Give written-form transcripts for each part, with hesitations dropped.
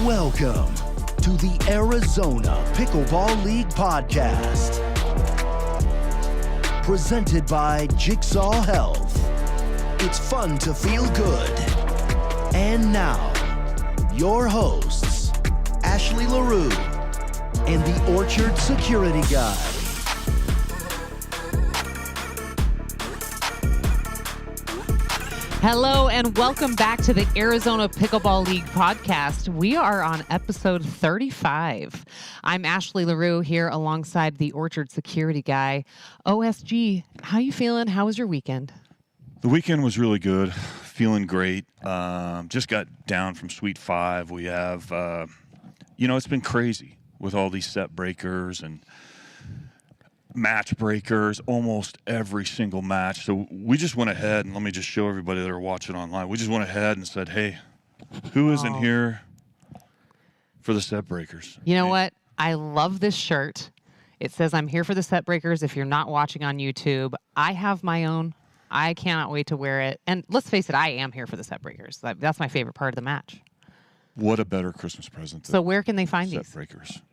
Welcome to the Arizona Pickleball League podcast, presented by Jigsaw Health. It's fun to feel good. And now, your hosts, Ashley Leroux and the Orchard Security Guy. Hello and welcome back to the Arizona Pickleball League podcast. We are on episode 35. I'm Ashley Leroux here alongside the Orchard Security Guy. OSG, how you feeling? How was your weekend? The weekend was really good. Feeling great. Just got down from Suite 5. We have, it's been crazy with all these set breakers and match breakers, almost every single match. So we just went ahead, and let me just show everybody that are watching online. We just went ahead and said, hey, who isn't here for the set breakers? You know what? I love this shirt. It says, I'm here for the set breakers. If you're not watching on YouTube, I have my own. I cannot wait to wear it. And let's face it, I am here for the set breakers. That's my favorite part of the match. What a better Christmas present. So where can they find set these? Set breakers.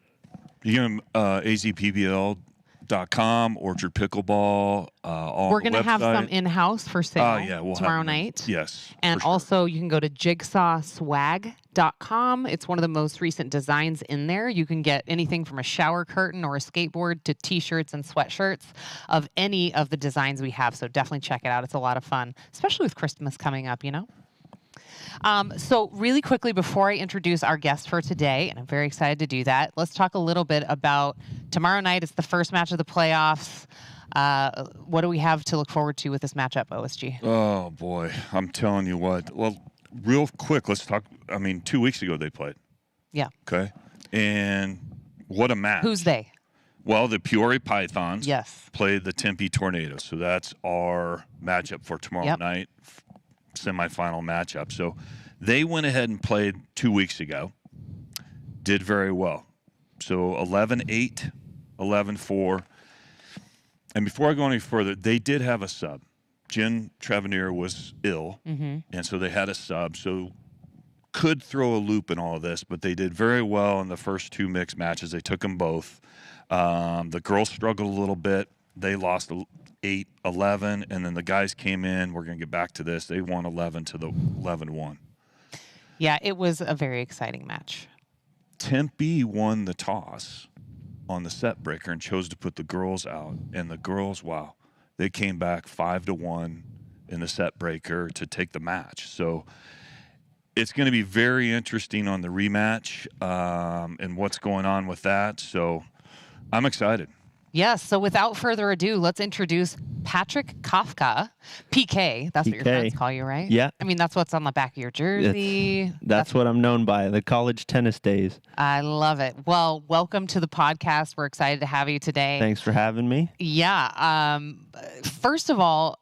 You get them azpbl.com, Orchard Pickleball. We're going to have some in-house for sale tomorrow night. Yes. And also you can go to jigsawswag.com. It's one of the most recent designs in there. You can get anything from a shower curtain or a skateboard to t-shirts and sweatshirts of any of the designs we have. So definitely check it out. It's a lot of fun, especially with Christmas coming up, you know? So really quickly before I introduce our guest for today, and I'm very excited to do that, let's talk a little bit about tomorrow night. It's the first match of the playoffs. What do we have to look forward to with this matchup, OSG? Oh, boy. I'm telling you what. Well, real quick, let's talk. 2 weeks ago they played. Yeah. Okay. And what a match. Who's they? Well, the Peoria Pythons played the Tempe Tornadoes. So that's our matchup for tomorrow night. Semifinal matchup. So they went ahead and played 2 weeks ago. Did very well. So 11-8, 11-4. And before I go any further, they did have a sub. Jen Trevanier was ill, and so they had a sub. So could throw a loop in all of this, but they did very well in the first two mixed matches. They took them both. The girls struggled a little bit. They lost 8-11, and then the guys came in. We're going to get back to this. They won 11 to the 11-1. Yeah, it was a very exciting match. Tempe won the toss on the set breaker and chose to put the girls out. And the girls, wow, they came back 5-1 in the set breaker to take the match. So it's going to be very interesting on the rematch and what's going on with that. So I'm excited. Yes, so without further ado, let's introduce Patrick Kawka, PK. That's what your friends call you, right? Yeah. I mean, that's what's on the back of your jersey. That's what I'm known by, the college tennis days. I love it. Well, welcome to the podcast. We're excited to have you today. Thanks for having me. Yeah. First of all,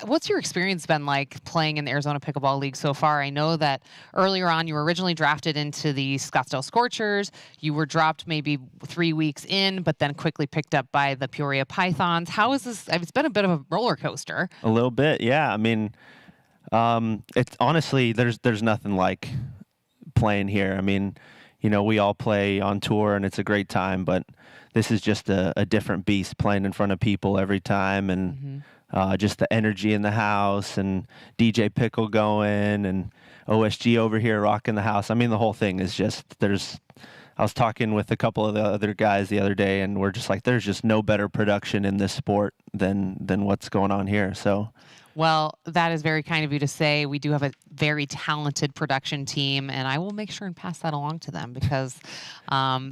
what's your experience been like playing in the Arizona Pickleball League so far? I know that earlier on you were originally drafted into the Scottsdale Scorchers. You were dropped maybe 3 weeks in, but then quickly picked up by the Peoria Pythons. How is this? It's been a bit of a roller coaster. A little bit, yeah. I mean, it's honestly, there's nothing like playing here. I mean, we all play on tour and it's a great time, but this is just a different beast playing in front of people every time, and just the energy in the house, and DJ Pickle going, and OSG over here rocking the house. I mean, the whole thing is just, I was talking with a couple of the other guys the other day, and we're just like, there's just no better production in this sport than what's going on here. So, well, that is very kind of you to say. We do have a very talented production team, and I will make sure and pass that along to them because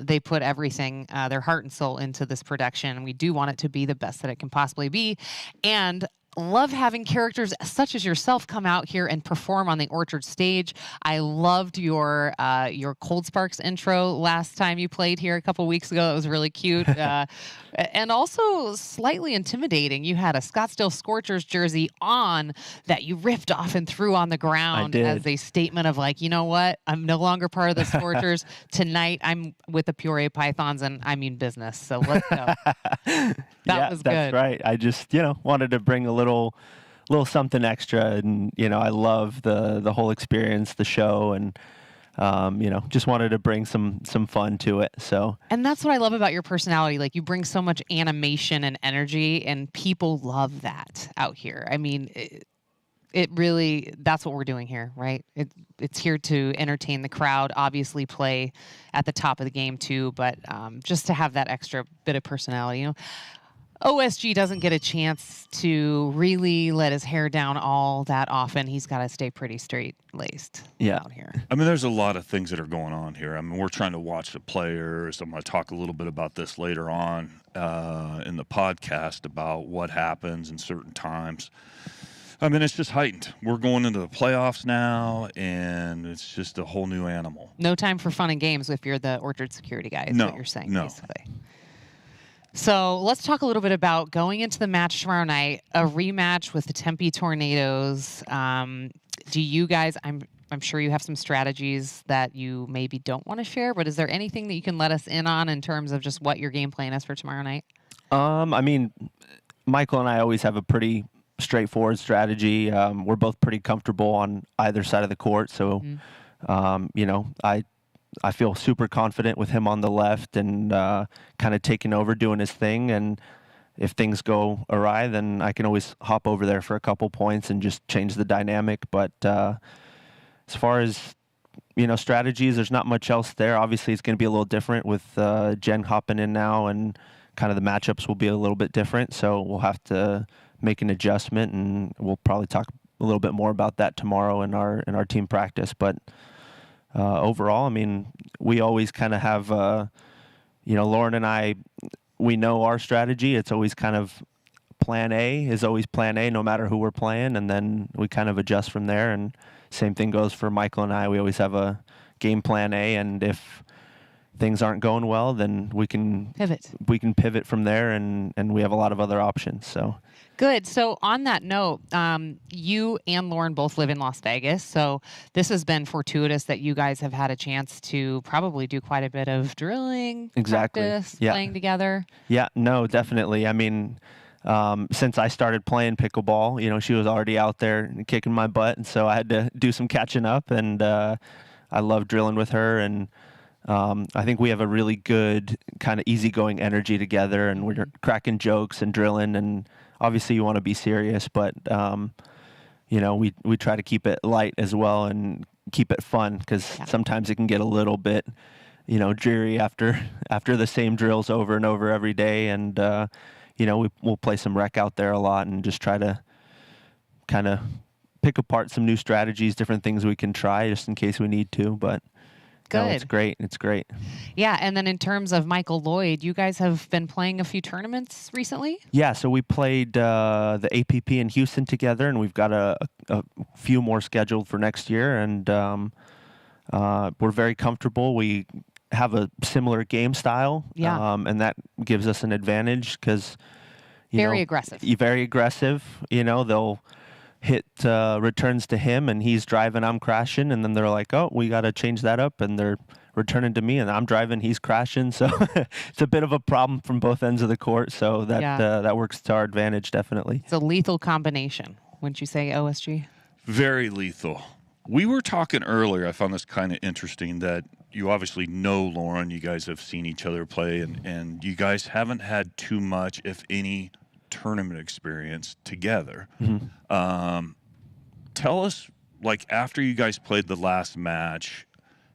they put everything, their heart and soul into this production. We do want it to be the best that it can possibly be. And love having characters such as yourself come out here and perform on the Orchard stage. I loved your Cold Sparks intro last time you played here a couple weeks ago. It was really cute. And also slightly intimidating. You had a Scottsdale Scorchers jersey on that you ripped off and threw on the ground as a statement of like, you know what? I'm no longer part of the Scorchers. Tonight I'm with the Peoria Pythons and I mean business. So let's go. That was good. That's right. I just, wanted to bring a little little something extra. And, I love the whole experience, the show, and, just wanted to bring some fun to it. So, and that's what I love about your personality. Like, you bring so much animation and energy, and people love that out here. I mean, it really, that's what we're doing here, right? It's here to entertain the crowd, obviously play at the top of the game too, but just to have that extra bit of personality. OSG doesn't get a chance to really let his hair down all that often. He's got to stay pretty straight-laced out here. I mean, there's a lot of things that are going on here. I mean, we're trying to watch the players. I'm going to talk a little bit about this later on in the podcast about what happens in certain times. I mean, it's just heightened. We're going into the playoffs now, and it's just a whole new animal. No time for fun and games if you're the Orchard security guy, is what you're saying, basically. So let's talk a little bit about going into the match tomorrow night, a rematch with the Tempe Tornadoes. Do you guys, I'm sure you have some strategies that you maybe don't want to share, but is there anything that you can let us in on in terms of just what your game plan is for tomorrow night? I mean, Michael and I always have a pretty straightforward strategy. We're both pretty comfortable on either side of the court. So, I feel super confident with him on the left and kind of taking over, doing his thing. And if things go awry, then I can always hop over there for a couple points and just change the dynamic. But as far as, strategies, there's not much else there. Obviously, it's going to be a little different with Jen hopping in now, and kind of the matchups will be a little bit different. So we'll have to make an adjustment, and we'll probably talk a little bit more about that tomorrow in our team practice. But overall, I mean, we always kind of have, Lauren and I, we know our strategy. It's always kind of plan A is always plan A, no matter who we're playing, and then we kind of adjust from there. And same thing goes for Michael and I. We always have a game plan A, and if things aren't going well, then we can pivot from there, and we have a lot of other options. So good. So on that note, you and Lauren both live in Las Vegas, so this has been fortuitous that you guys have had a chance to probably do quite a bit of drilling, practice, playing together. Yeah, no, definitely. I mean, since I started playing pickleball, she was already out there kicking my butt, and so I had to do some catching up, and I love drilling with her, and I think we have a really good kind of easygoing energy together, and we're cracking jokes and drilling, and obviously you want to be serious, but we try to keep it light as well and keep it fun, because sometimes it can get a little bit dreary after the same drills over and over every day, and we'll play some rec out there a lot and just try to kind of pick apart some new strategies, different things we can try just in case we need to, but good. No, it's great. It's great. Yeah, and then in terms of Michael Lloyd, you guys have been playing a few tournaments recently? Yeah, so we played the APP in Houston together, and we've got a few more scheduled for next year, and we're very comfortable. We have a similar game style, and that gives us an advantage because very aggressive. Very aggressive. They'll hit returns to him, and he's driving, I'm crashing, and then they're like, oh, we got to change that up, and they're returning to me, and I'm driving, he's crashing. So it's a bit of a problem from both ends of the court, so that works to our advantage, definitely. It's a lethal combination, wouldn't you say, OSG? Very lethal. We were talking earlier, I found this kind of interesting, that you obviously know Lauren, you guys have seen each other play, and you guys haven't had too much, if any, tournament experience together. Mm-hmm. Tell us, like, after you guys played the last match,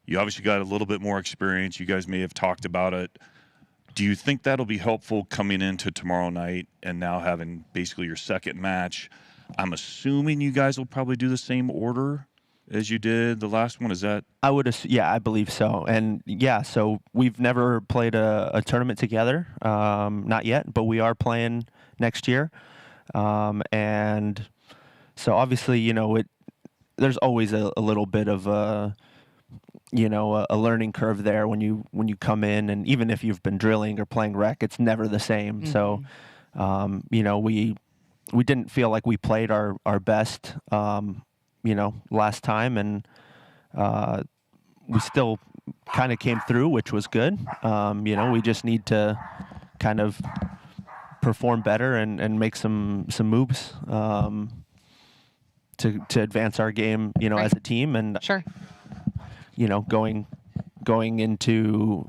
you obviously got a little bit more experience. You guys may have talked about it. Do you think that'll be helpful coming into tomorrow night and now having basically your second match? I'm assuming you guys will probably do the same order as you did the last one. Is that? I believe so. And so we've never played a tournament together, not yet, but we are playing next year. And so obviously, there's always a little bit of a learning curve there when you come in, and even if you've been drilling or playing rec, it's never the same. Mm-hmm. So, we didn't feel like we played our best, last time, and we still kind of came through, which was good. We just need to kind of perform better and make some moves. to advance our game, Right. as a team, and Sure. Going into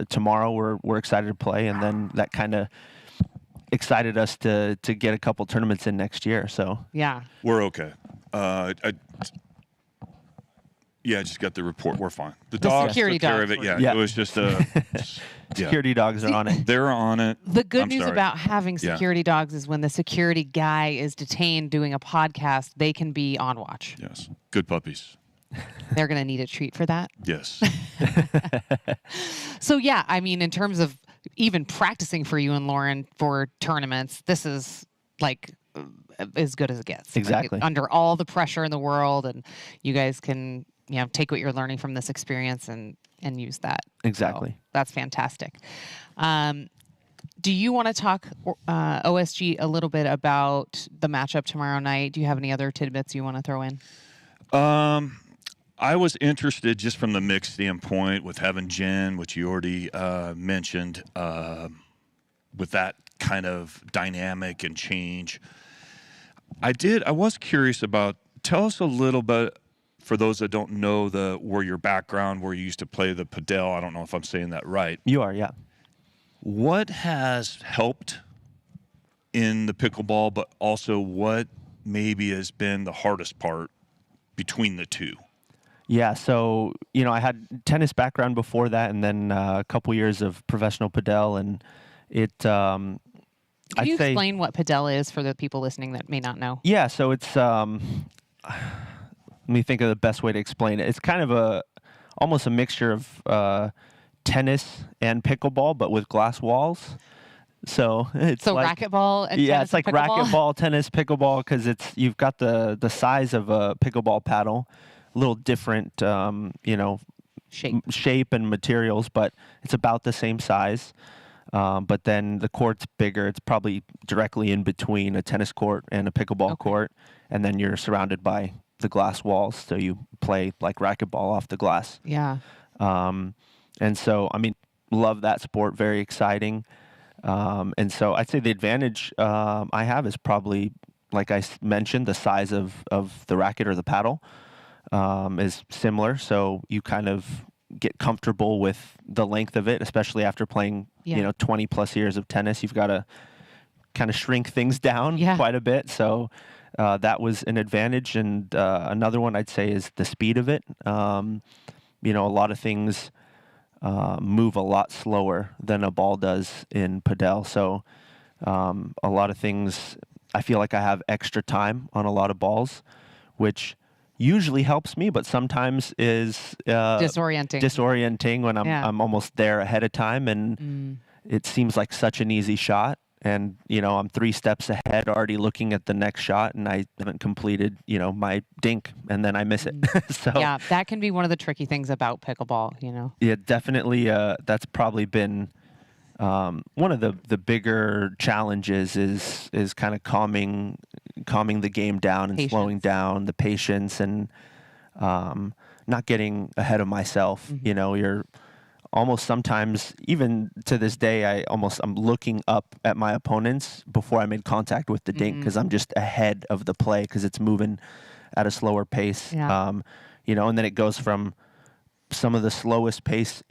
tomorrow, we're excited to play, and then that kind of excited us to get a couple tournaments in next year. So Yeah. We're okay. I just got the report. We're fine. The The dogs security took care dogs of it. were- Yeah, Yeah. it was just yeah. security dogs are on it. They're on it. The good I'm news sorry. about having Yeah. security dogs is when the security guy is detained doing a podcast, they can be on watch. Yes, good puppies. They're going to need a treat for that. Yes. So, yeah, I mean, in terms of even practicing for you and Lauren for tournaments, this is like as good as it gets. Like, Exactly. under all the pressure in the world, and you guys can, take what you're learning from this experience and use that. Exactly. So that's fantastic. Do you want to talk OSG a little bit about the matchup tomorrow night? Do you have any other tidbits you want to throw in? I was interested just from the mix standpoint with having Jen, which you already mentioned, with that kind of dynamic and change. I was curious about, tell us a little bit, for those that don't know where your background, where you used to play the padel. I don't know if I'm saying that right. You are, yeah. What has helped in the pickleball, but also what maybe has been the hardest part between the two? Yeah, so I had tennis background before that, and then a couple years of professional padel, and it. Can I'd you say, explain what padel is for the people listening that may not know? Yeah, so it's. Let me think of the best way to explain it. It's kind of almost a mixture of tennis and pickleball, but with glass walls. So it's like racquetball and yeah, tennis it's like and pickleball? racquetball, tennis, pickleball, because you've got the size of a pickleball paddle, a little different, shape and materials, but it's about the same size. But then the court's bigger. It's probably directly in between a tennis court and a pickleball court, and then you're surrounded by the glass walls, so you play like racquetball off the glass. Yeah. And so, love that sport. Very exciting. And so I'd say the advantage I have is probably, like I mentioned, the size of the racket or the paddle is similar. So you kind of get comfortable with the length of it, especially after playing, 20 plus years of tennis. You've got to kind of shrink things down quite a bit. So that was an advantage. And another one I'd say is the speed of it. A lot of things move a lot slower than a ball does in padel. So a lot of things, I feel like I have extra time on a lot of balls, which usually helps me, but sometimes is disorienting when I'm almost there ahead of time, and it seems like such an easy shot. And, I'm 3 steps ahead already looking at the next shot, and I haven't completed, my dink, and then I miss it. So yeah, that can be one of the tricky things about pickleball, Yeah, definitely. That's probably been one of the bigger challenges is kind of calming the game down and slowing down the patience and not getting ahead of myself. You're almost sometimes, even to this day, I'm looking up at my opponents before I made contact with the dink, because I'm just ahead of the play because it's moving at a slower pace. Yeah. And then it goes from some of the slowest pace,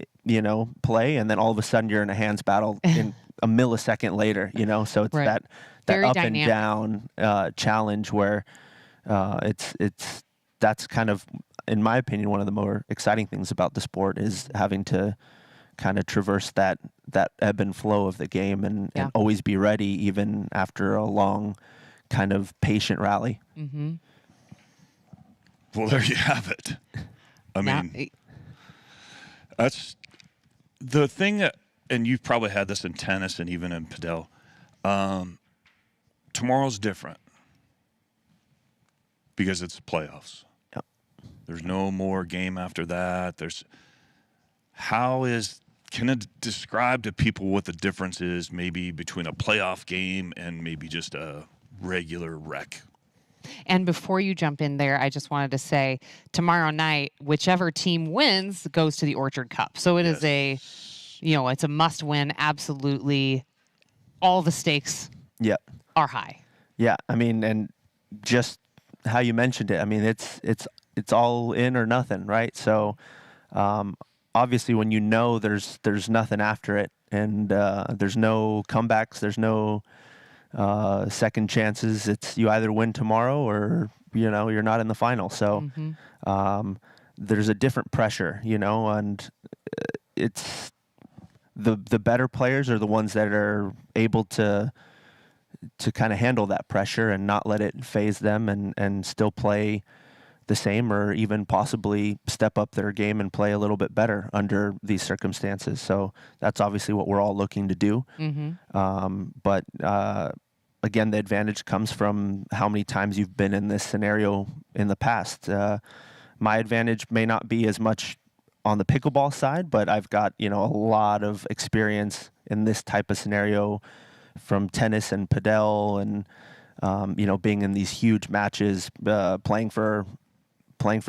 play, and then all of a sudden you're in a hands battle in a millisecond later, so it's that Very up dynamic. and down challenge where that's kind of, in my opinion, one of the more exciting things about the sport is having to kind of traverse that ebb and flow of the game and always be ready even after a long kind of patient rally. Mm-hmm. Well, there you have it. I mean, that's the thing that, and you've probably had this in tennis and even in padel. Tomorrow's different because it's playoffs. Yep. There's no more game after that. Can it describe to people what the difference is maybe between a playoff game and maybe just a regular rec? And before you jump in there, I just wanted to say tomorrow night, whichever team wins goes to the Orchard Cup. So it is it's a must win. Absolutely. All the stakes Yeah. are high. Yeah. And just how you mentioned it. I mean, it's all in or nothing, right? So obviously, when you know there's nothing after it, and there's no comebacks, there's no second chances. It's you either win tomorrow or you're not in the final. So there's a different pressure, and it's the better players are the ones that are able to kind of handle that pressure and not let it phase them, and still play the same or even possibly step up their game and play a little bit better under these circumstances. So that's obviously what we're all looking to do. But again, the advantage comes from how many times you've been in this scenario in the past. My advantage may not be as much on the pickleball side, but I've got, a lot of experience in this type of scenario from tennis and padel and, being in these huge matches, playing for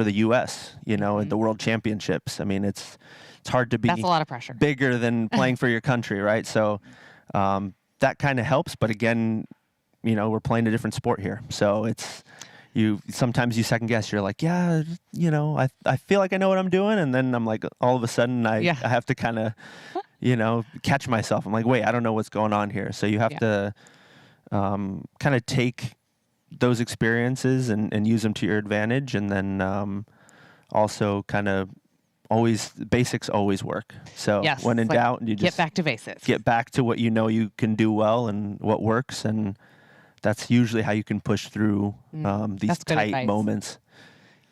the U.S., at the World Championships. I mean, it's hard to be That's a lot of pressure. Bigger than playing for your country, right? So that kind of helps. But again, we're playing a different sport here. So sometimes you second guess. You're like, yeah, I feel like I know what I'm doing. And then I'm like, all of a sudden I have to kind of, catch myself. I'm like, wait, I don't know what's going on here. So you have to kind of take those experiences and use them to your advantage. And then also kind of basics always work. So when in doubt, you just get back to basics. Get back to what you can do well and what works. And that's usually how you can push through these tight moments.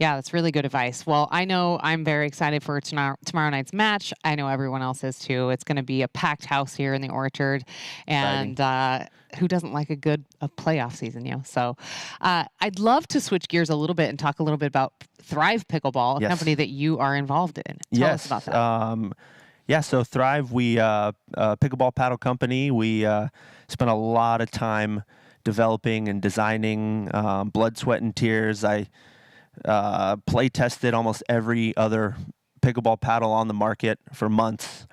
Yeah, that's really good advice. Well, I know I'm very excited for tomorrow night's match. I know everyone else is too. It's going to be a packed house here in the Orchard. And who doesn't like a playoff season, So I'd love to switch gears a little bit and talk a little bit about Thrive Pickleball, a company that you are involved in. Tell us about that. So Thrive, we pickleball paddle company. We spent a lot of time developing and designing, blood, sweat, and tears. I play tested almost every other pickleball paddle on the market for months,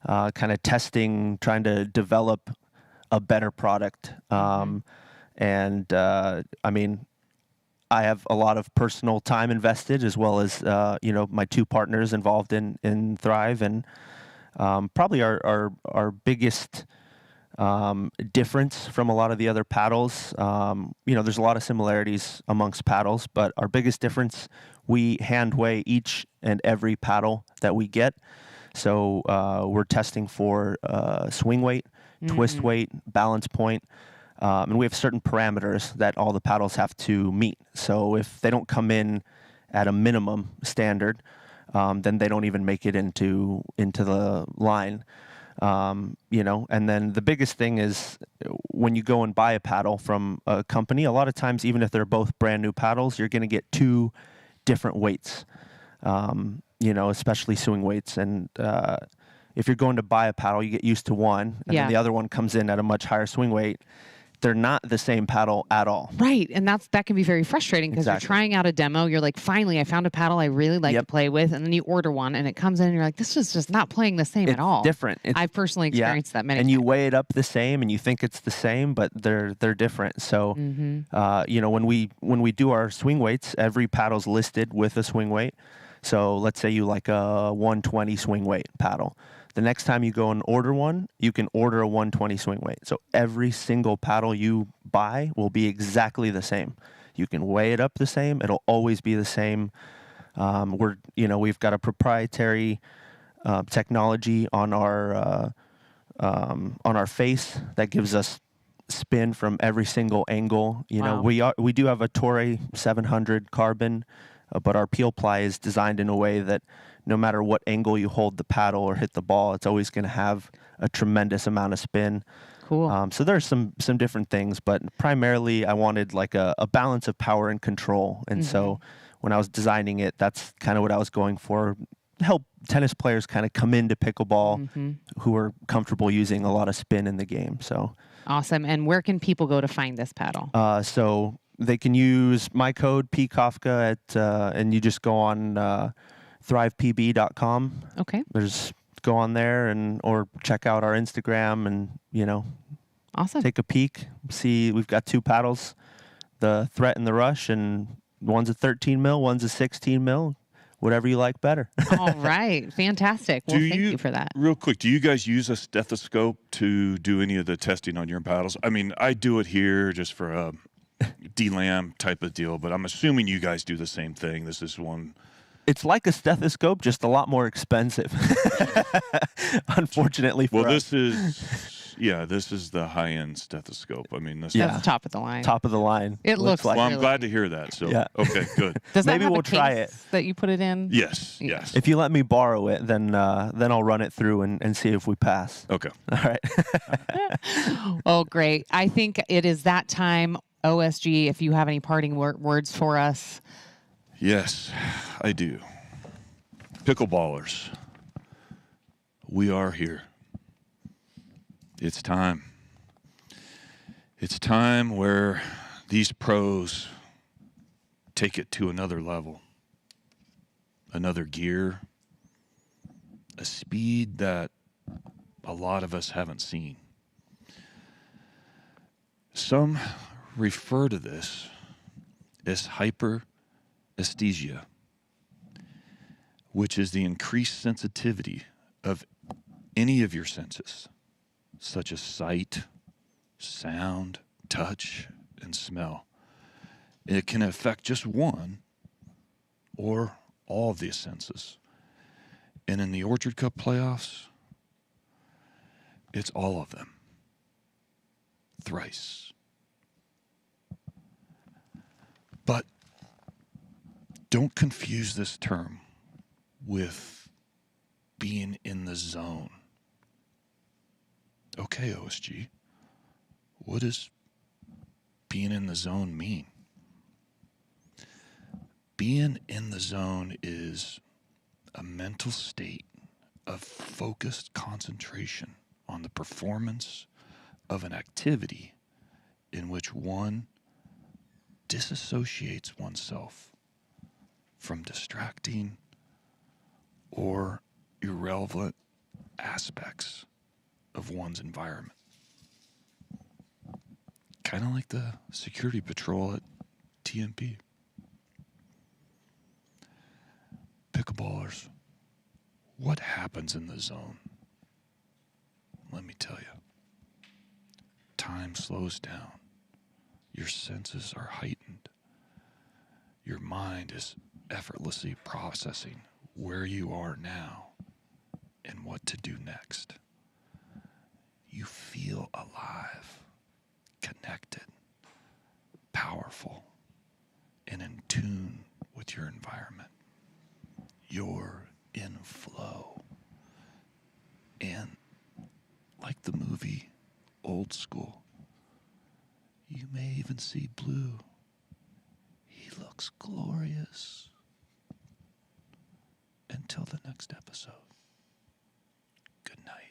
kind of testing, trying to develop a better product. And I mean, I have a lot of personal time invested, as well as my two partners involved in Thrive, and probably our biggest difference from a lot of the other paddles. There's a lot of similarities amongst paddles, but our biggest difference, we hand weigh each and every paddle that we get. So we're testing for swing weight, twist weight, balance point, and we have certain parameters that all the paddles have to meet. So if they don't come in at a minimum standard, then they don't even make it into the line. And then the biggest thing is when you go and buy a paddle from a company, a lot of times, even if they're both brand new paddles, you're going to get two different weights, especially swing weights. And if you're going to buy a paddle, you get used to one, and then the other one comes in at a much higher swing weight. They're not the same paddle at all. Right. And that can be very frustrating because you're trying out a demo. You're like, finally, I found a paddle I really like to play with. And then you order one and it comes in and you're like, this is just not playing the same at all. It's different. I've personally experienced that many times. And times. you weigh it up the same and you think it's the same, but they're different. So, when we do our swing weights, every paddle's listed with a swing weight. So let's say you like a 120 swing weight paddle. The next time you go and order one, you can order a 120 swing weight. So every single paddle you buy will be exactly the same. You can weigh it up the same. It'll always be the same. We've got a proprietary technology on our face that gives us spin from every single angle. We do have a Torre 700 carbon, but our peel ply is designed in a way that no matter what angle you hold the paddle or hit the ball, it's always going to have a tremendous amount of spin. Cool. So there's some different things, but primarily I wanted like a balance of power and control. And so when I was designing it, that's kind of what I was going for. Help tennis players kind of come into pickleball who are comfortable using a lot of spin in the game. So awesome. And where can people go to find this paddle? So they can use my code PKawka and you just go on thrivepb.com. Okay. Go on there or check out our Instagram and, awesome. Take a peek. See, we've got two paddles the Threat and the Rush, and one's a 13 mil, one's a 16 mil. Whatever you like better. All right. Fantastic. Well, thank you for that. Real quick, do you guys use a stethoscope to do any of the testing on your paddles? I mean, I do it here just for a DLAM type of deal, but I'm assuming you guys do the same thing. This is one. It's like a stethoscope, just a lot more expensive. Unfortunately for us. This is the high-end stethoscope. I mean, this That's top of the line. Top of the line. It looks like. Well, I'm really glad to hear that. So, Yeah. okay, good. Does that Maybe have we'll a try case it. that you put it in? Yes. If you let me borrow it, then I'll run it through and see if we pass. Okay. All right. Oh, great. I think it is that time. OSG, if you have any parting words for us. Yes, I do. Pickleballers, we are here. It's time. It's time where these pros take it to another level, another gear, a speed that a lot of us haven't seen. Some refer to this as hyperesthesia, which is the increased sensitivity of any of your senses, such as sight, sound, touch, and smell. It can affect just one or all of these senses. And in the Orchard Cup playoffs, it's all of them. Thrice. But don't confuse this term with being in the zone. Okay, OSG, what does being in the zone mean? Being in the zone is a mental state of focused concentration on the performance of an activity in which one disassociates oneself from distracting or irrelevant aspects of one's environment. Kind of like the security patrol at TMP. Pickleballers, what happens in the zone? Let me tell you. Time slows down. Your senses are heightened. Your mind is effortlessly processing where you are now and what to do next. You feel alive, connected, powerful, and in tune with your environment. You're in flow. And like the movie Old School, you may even see Blue. He looks glorious. Until the next episode, good night.